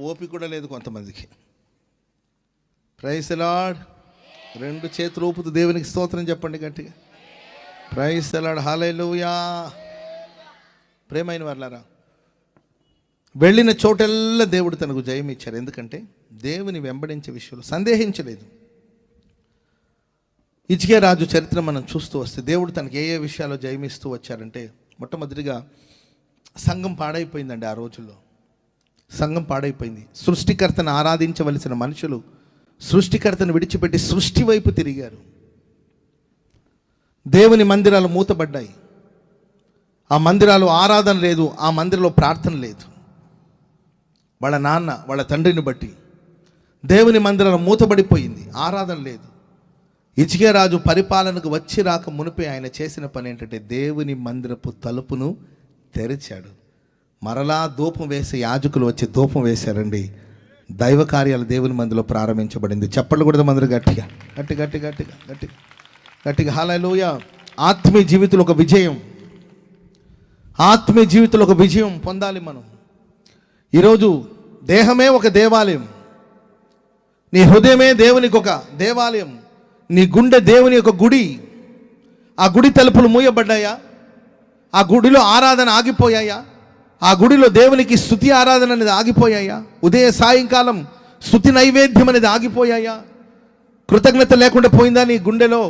ఓపిక కూడా లేదు కొంతమందికి. Praise the lord. 2 చేతులు ఊపుతూ దేవునికి స్తోత్రం చెప్పండి గట్టిగా. Praise the Lord. హల్లెలూయా. ప్రేమైన వారలారా, వెళ్ళిన చోటెల్లా దేవుడు తనకు జయం ఇచ్చారు. ఎందుకంటే దేవుని వెంబడించే విషయంలో సందేహించలేదు. హిజ్కియా రాజు చరిత్ర మనం చూస్తూ వస్తే దేవుడు తనకి ఏ విషయాల్లో జయమిస్తూ వచ్చారంటే, మొట్టమొదటిగా సంఘం పాడైపోయిందండి. ఆ రోజుల్లో సంఘం పాడైపోయింది. సృష్టికర్తను ఆరాధించవలసిన మనుషులు సృష్టికర్తను విడిచిపెట్టి సృష్టి వైపు తిరిగారు. దేవుని మందిరాలు మూతబడ్డాయి. ఆ మందిరాలు ఆరాధన లేదు, ఆ మందిరంలో ప్రార్థన లేదు. వాళ్ళ నాన్న వాళ్ళ తండ్రిని బట్టి దేవుని మందిరాలు మూతబడిపోయింది, ఆరాధన లేదు. హిజ్కియా రాజు పరిపాలనకు వచ్చి రాక మునిపే ఆయన చేసిన పని ఏంటంటే దేవుని మందిరపు తలుపును తెరిచాడు. మరలా ధూపం వేసి యాజకులు వచ్చి ధూపం వేశారండి. దైవ కార్యాలు దేవుని మందిలో ప్రారంభించబడింది. చెప్పలు కూడా మందిరం గట్టిగా గట్టి గట్టి గట్టిగా గట్టిగా గట్టిగా హల్లెలూయా. ఆత్మీయ జీవితంలో ఒక విజయం, ఆత్మీయ జీవితంలో ఒక విజయం పొందాలి మనం. ఈరోజు దేహమే ఒక దేవాలయం, నీ హృదయమే దేవునికి ఒక దేవాలయం, నీ గుండె దేవుని యొక్క గుడి. ఆ గుడి తలుపులు మూయబడ్డాయా? ఆ గుడిలో ఆరాధన ఆగిపోయాయా? ఆ గుడిలో దేవునికి స్తుతి ఆరాధన అనేది ఆగిపోయాయా? ఉదయ సాయంకాలం స్తుతి నైవేద్యం అనేది ఆగిపోయాయా? కృతజ్ఞత లేకుండా పోయిందా నీ గుండెలో?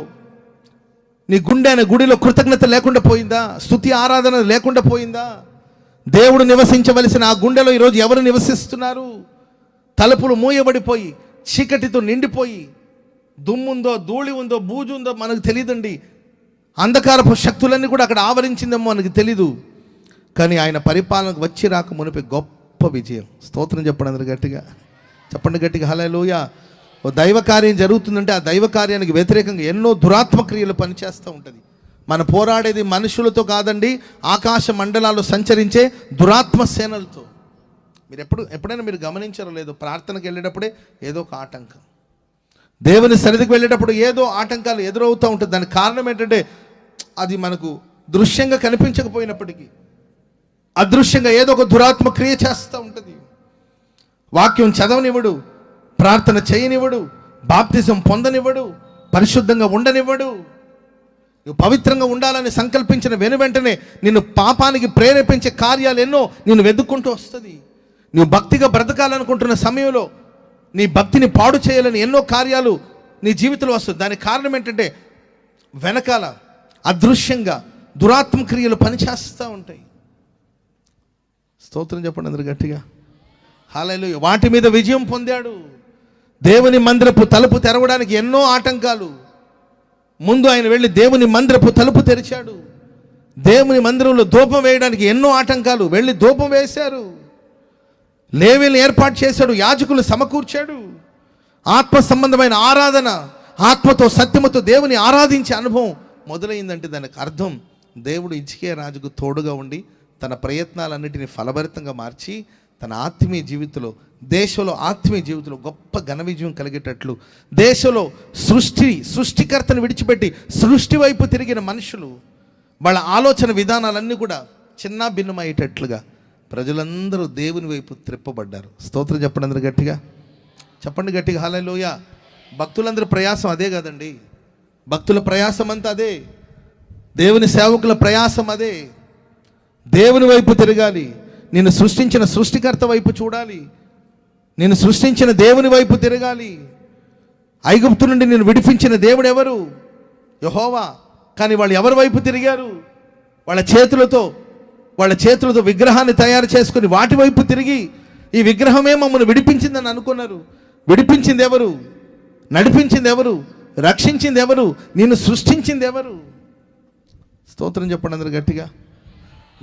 నీ గుండె అనే గుడిలో కృతజ్ఞత లేకుండా పోయిందా? స్తుతి ఆరాధన లేకుండా పోయిందా? దేవుడు నివసించవలసిన ఆ గుండెలో ఈరోజు ఎవరు నివసిస్తున్నారు? తలుపులు మూయబడిపోయి చీకటితో నిండిపోయి, దుమ్ముందో ధూళి ఉందో బూజు ఉందో మనకు తెలియదండి. అంధకారపు శక్తులన్నీ కూడా అక్కడ ఆవరించిందేమో మనకు తెలీదు. కానీ ఆయన పరిపాలనకు వచ్చి రాక మునిపే గొప్ప విజయం. స్తోత్రం చెప్పండి అందరు గట్టిగా, చెప్పండి గట్టిగా హల్లెలూయా. ఓ దైవ కార్యం జరుగుతుందంటే ఆ దైవ కార్యానికి వ్యతిరేకంగా ఎన్నో దురాత్మ క్రియలు పనిచేస్తూ ఉంటుంది. మన పోరాడేది మనుషులతో కాదండి, ఆకాశ మండలాల్లో సంచరించే దురాత్మ సేనలతో. మీరు ఎప్పుడైనా మీరు గమనించారో లేదో, ప్రార్థనకు వెళ్ళేటప్పుడే ఏదో ఒక ఆటంకం, దేవుని సన్నిధికి వెళ్ళేటప్పుడు ఏదో ఆటంకాలు ఎదురవుతూ ఉంటుంది. దానికి కారణం ఏంటంటే అది మనకు దృశ్యంగా కనిపించకపోయినప్పటికీ అదృశ్యంగా ఏదో ఒక దురాత్మ క్రియ చేస్తూ ఉంటుంది. వాక్యం చదవనివ్వడు, ప్రార్థన చేయనివ్వడు, బాప్తిజం పొందనివ్వడు, పరిశుద్ధంగా ఉండనివ్వడు. నువ్వు పవిత్రంగా ఉండాలని సంకల్పించిన వెనువెంటనే నిన్ను పాపానికి ప్రేరేపించే కార్యాలు ఎన్నో నిన్ను వెతుక్కుంటూ వస్తుంది. నువ్వు భక్తిగా బ్రతకాలనుకుంటున్న సమయంలో నీ భక్తిని పాడు చేయాలని ఎన్నో కార్యాలు నీ జీవితంలో వస్తుంది. దానికి కారణం ఏంటంటే వెనకాల అదృశ్యంగా దురాత్మ క్రియలు పనిచేస్తూ ఉంటాయి. స్తోత్రం చెప్పండి అందరు గట్టిగా హల్లెలూయా. వాటి మీద విజయం పొందాడు. దేవుని మందిరపు తలుపు తెరవడానికి ఎన్నో ఆటంకాలు. ముందు ఆయన వెళ్ళి దేవుని మందిరపు తలుపు తెరిచాడు. దేవుని మందిరంలో ధూపం వేయడానికి ఎన్నో ఆటంకాలు. వెళ్ళి ధూపం వేశారు. లేవీలను ఏర్పాటు చేశాడు, యాజకులు సమకూర్చాడు. ఆత్మ సంబంధమైన ఆరాధన, ఆత్మతో సత్యముతో దేవుని ఆరాధించే అనుభవం మొదలైందంటే దానికి అర్థం దేవుడు హిజ్కియా రాజుకు తోడుగా ఉండి తన ప్రయత్నాలన్నిటిని ఫలభరితంగా మార్చి తన ఆత్మీయ జీవితంలో, దేశంలో ఆత్మీయ జీవితంలో గొప్ప ఘన విజయం కలిగేటట్లు, దేశంలో సృష్టికర్తను విడిచిపెట్టి సృష్టి వైపు తిరిగిన మనుషులు వాళ్ళ ఆలోచన విధానాలన్నీ కూడా చిన్న భిన్నమయ్యేటట్లుగా ప్రజలందరూ దేవుని వైపు త్రిప్పబడ్డారు. స్తోత్రం చెప్పండి అందరూ గట్టిగా, చెప్పండి గట్టిగా హల్లెలూయా. భక్తులందరూ ప్రయాసం అదే కదండి, భక్తుల ప్రయాసం అంతా అదే, దేవుని సేవకుల ప్రయాసం అదే. దేవుని వైపు తిరగాలి, నిన్ను సృష్టించిన సృష్టికర్త వైపు చూడాలి, నిన్ను సృష్టించిన దేవుని వైపు తిరగాలి. ఐగుప్తు నుండి నిన్ను విడిపించిన దేవుడు ఎవరు? యెహోవా. కానీ వాళ్ళు ఎవరి వైపు తిరిగారు? వాళ్ళ చేతులతో విగ్రహాన్ని తయారు చేసుకుని వాటి వైపు తిరిగి ఈ విగ్రహమే మమ్మల్ని విడిపించిందని అనుకున్నారు. విడిపించింది ఎవరు? నడిపించింది ఎవరు? రక్షించింది ఎవరు? నిన్ను సృష్టించింది ఎవరు? స్తోత్రం చెప్పండి అందరు గట్టిగా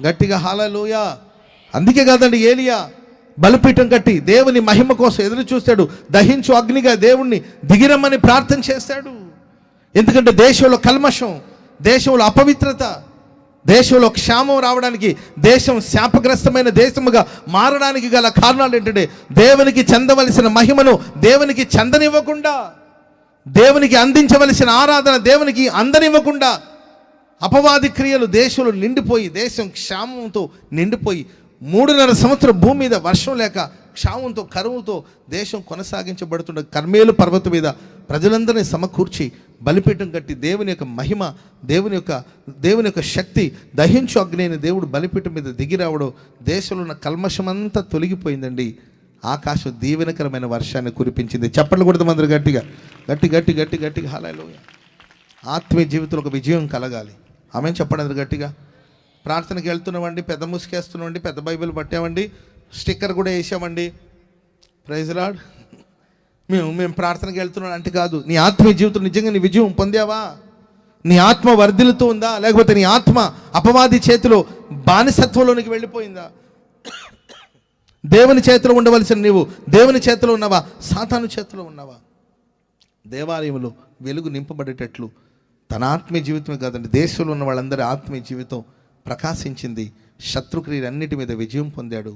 గట్టిగా హల్లెలూయా. అందుకే కాదండి ఏలియా బలిపీఠం కట్టి దేవుని మహిమ కోసం ఎదురు చూస్తాడు. దహించు అగ్నిగా దేవుణ్ణి దిగిరమ్మని ప్రార్థన చేస్తాడు. ఎందుకంటే దేశంలో కల్మషం, దేశంలో అపవిత్రత, దేశంలో క్షామం రావడానికి, దేశం శాపగ్రస్తమైన దేశముగా మారడానికి గల కారణాలు ఏంటంటే దేవునికి చెందవలసిన మహిమను దేవునికి చెందనివ్వకుండా, దేవునికి అందించవలసిన ఆరాధన దేవునికి అందనివ్వకుండా అపవాది క్రియలు దేశంలో నిండిపోయి, దేశం క్షామంతో నిండిపోయి 3.5 సంవత్సరం భూమి మీద వర్షం లేక క్షామంతో కరువుతో దేశం కొనసాగించబడుతున్న కర్మేలు పర్వతం మీద ప్రజలందరినీ సమకూర్చి బలిపీఠం కట్టి దేవుని యొక్క మహిమ, దేవుని యొక్క శక్తి, దహించు అగ్నిని దేవుడు బలిపీఠం మీద దిగి రావడం, దేశంలో ఉన్న కల్మషమంతా తొలగిపోయిందండి. ఆకాశం దీవెనకరమైన వర్షాన్ని కురిపించింది. చప్పట్లు కొడతాం అందరూ గట్టిగా, గట్టిగా హల్లెలూయా. ఆత్మీయ జీవితంలో ఒక విజయం కలగాలి. ఆమేన్ చెప్పండి అందరూ గట్టిగా. ప్రార్థనకి వెళ్తున్నామండి, పెద్ద ముసుకేస్తున్నామండి, పెద్ద బైబిల్ పట్టామండి, స్టిక్కర్ కూడా వేసామండి, ప్రైజ్ లార్డ్, మేము ప్రార్థనకి వెళ్తున్నాం అంటే కాదు. నీ ఆత్మీయ జీవితం నిజంగా నీ విజయం పొందావా? నీ ఆత్మ వర్ధిల్లుతూ ఉందా? లేకపోతే నీ ఆత్మ అపవాది చేతిలో బానిసత్వంలోనికి వెళ్ళిపోయిందా? దేవుని చేతిలో ఉండవలసిన నీవు దేవుని చేతిలో ఉన్నావా? సాతాను చేతిలో ఉన్నావా? దేవాలయంలో వెలుగు నింపబడేటట్లు తన ఆత్మీయ జీవితమే కాదండి, దేశంలో ఉన్న వాళ్ళందరి ఆత్మీయ జీవితం ప్రకాశించింది. శత్రుక్రియలన్నిటి మీద విజయం పొందాడు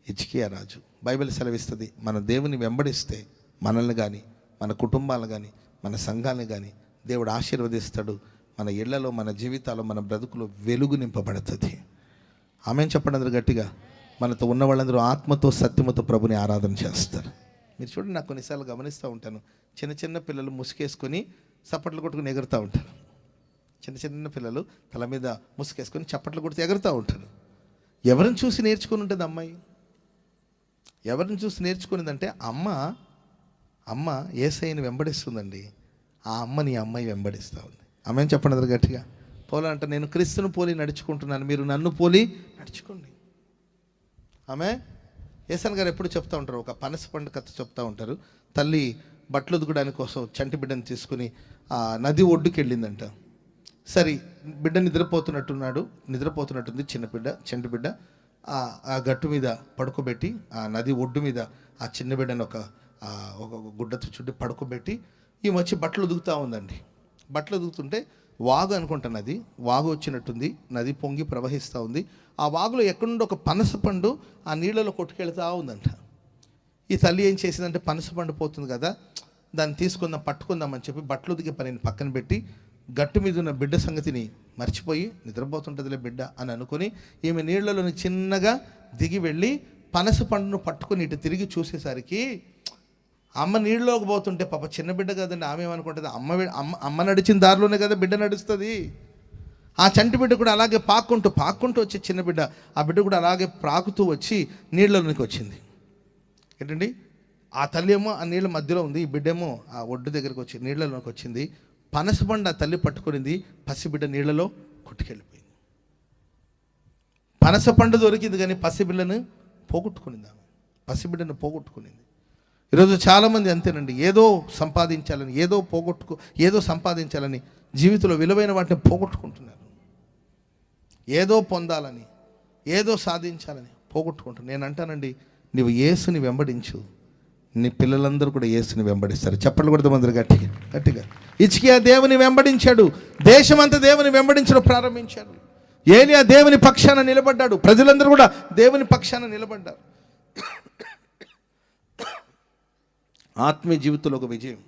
హిజ్కియా రాజు. బైబిల్ సెలవిస్తుంది, మన దేవుని వెంబడిస్తే మనల్ని కానీ, మన కుటుంబాలను కానీ, మన సంఘాలను కానీ దేవుడు ఆశీర్వదిస్తాడు. మన ఇళ్లలో, మన జీవితాల్లో, మన బ్రతుకులో వెలుగు నింపబడుతుంది. ఆమేన్ చెప్పండి అందరూ గట్టిగా. మనతో ఉన్న వాళ్ళందరూ ఆత్మతో సత్యమతో ప్రభుని ఆరాధన చేస్తారు. మీరు చూడండి, నాకు కొన్నిసార్లు గమనిస్తూ ఉంటాను, చిన్న పిల్లలు ముసుకేసుకొని చప్పట్లు కొట్టుకుని ఎగురుతూ ఉంటారు. చిన్న పిల్లలు తల మీద ముసుకేసుకొని చప్పట్లు కొడుతూ ఎగురుతూ ఉంటారు. ఎవరిని చూసి నేర్చుకుని ఉంటుంది అమ్మాయి? ఎవరిని చూసి నేర్చుకునేదంటే అమ్మ యేసయ్యని వెంబడిస్తుందండి. ఆ అమ్మని అమ్మాయి వెంబడిస్తూ ఉంది. ఆమేన్ చెప్పండి అందరూ గట్టిగా. పోలంటే నేను క్రీస్తును పోలి నడుచుకుంటున్నాను, మీరు నన్ను పోలి నడుచుకోండి. ఆమె యేసన్ గారు ఎప్పుడు చెప్తూ ఉంటారు, ఒక పనస పండు కథ చెప్తూ ఉంటారు. తల్లి బట్టలు ఉతకడానికి కోసం చంటి బిడ్డను తీసుకుని ఆ నది ఒడ్డుకి వెళ్ళిందంట. సరే, బిడ్డ నిద్రపోతున్నట్టుంది చంటి బిడ్డ. ఆ గట్టు మీద పడుకోబెట్టి, ఆ నది ఒడ్డు మీద ఆ చిన్న బిడ్డను ఒక గుడ్డతో చుట్టి పడుకోబెట్టి ఈమె వచ్చి బట్టలు ఉదుకుతూ ఉందండి. బట్టలు ఉదుకుతుంటే వాగు అనుకుంటా, వాగు వచ్చినట్టుంది, నది పొంగి ప్రవహిస్తూ ఉంది. ఆ వాగులో ఎక్కడుండో ఒక పనస పండు ఆ నీళ్ళలో కొట్టుకెళ్తూ ఉందంట. ఈ తల్లి ఏం చేసిందంటే, పనస పండు పోతుంది కదా, దాన్ని పట్టుకుందామని చెప్పి బట్టలు ఉదికే పనిని పక్కన పెట్టి గట్టు మీద ఉన్న బిడ్డ సంగతిని మర్చిపోయి, నిద్రపోతుంటుందిలే బిడ్డ అని అనుకుని ఈమె నీళ్లలోని చిన్నగా దిగి వెళ్ళి పనస పండును పట్టుకుని ఇటు తిరిగి చూసేసరికి అమ్మ నీళ్ళలోకి పోతుంటే, పాప చిన్న బిడ్డ కదండి, ఆమె ఏమనుకుంటుంది, అమ్మ నడిచిన దారిలోనే కదా బిడ్డ నడుస్తుంది. ఆ చంటి బిడ్డ కూడా అలాగే పాక్కుంటూ వచ్చి చిన్న బిడ్డ, ఆ బిడ్డ కూడా అలాగే ప్రాకుతూ వచ్చి నీళ్ళలోనికి వచ్చింది. ఏంటండి, ఆ తల్లి ఏమో ఆ నీళ్ళ మధ్యలో ఉంది, ఈ బిడ్డేమో ఆ ఒడ్డు దగ్గరికి వచ్చి నీళ్ళలోకి వచ్చింది. పనసపండు ఆ తల్లి పట్టుకునింది, పసిబిడ్డ నీళ్ళలో కొట్టుకెళ్ళిపోయింది. పనసపండు దొరికింది కానీ పసిబిడ్డను పోగొట్టుకునింది. ఆమె పసిబిడ్డను పోగొట్టుకునింది. ఈరోజు చాలామంది అంతేనండి, ఏదో సంపాదించాలని జీవితంలో విలువైన వాటిని పోగొట్టుకుంటున్నారు. ఏదో పొందాలని, ఏదో సాధించాలని పోగొట్టుకుంటున్నారు. నేను అంటానండి, నువ్వు యేసుని వెంబడించు, నీ పిల్లలందరూ కూడా యేసుని వెంబడిస్తారు. చప్పట్లు కొడతాం అందరూ గట్టిగా. హిజ్కియా దేవుని వెంబడించాడు, దేశమంతా దేవుని వెంబడించడం ప్రారంభించాడు. ఏలియా దేవుని పక్షాన నిలబడ్డాడు, ప్రజలందరూ కూడా దేవుని పక్షాన నిలబడ్డారు. ఆత్మీయ జీవితంలో ఒక విజయం.